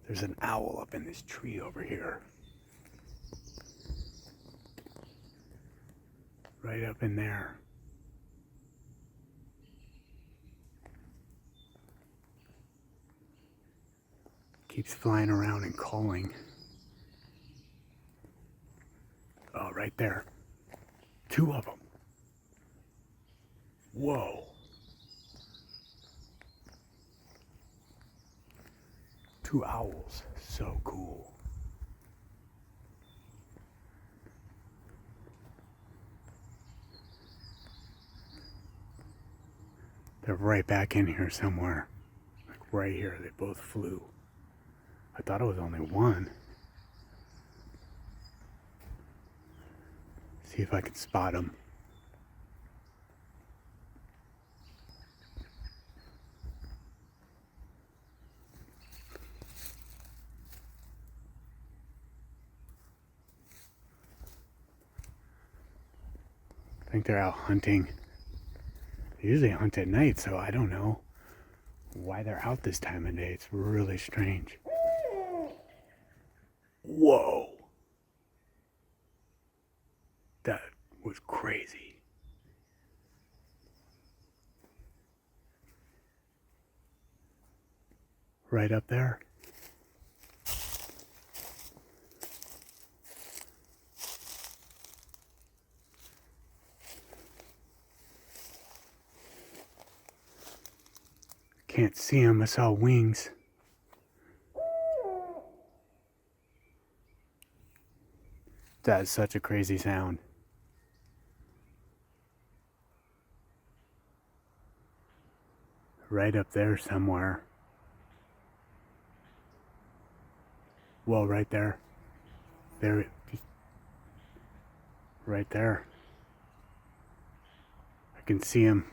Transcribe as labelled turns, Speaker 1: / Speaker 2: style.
Speaker 1: There's an owl up in this tree over here. Right up in there. Keeps flying around and calling. Oh, right there. Two of them. Whoa. Two owls. So cool. They're right back in here somewhere. Like right here. They both flew. I thought it was only one. See if I can spot them. I think they're out hunting. They usually hunt at night, so I don't know why they're out this time of day. It's really strange. Whoa. That was crazy. Right up there. Can't see them. I saw wings. That is such a crazy sound. Right up there somewhere. Well, right there. There. Right there. I can see him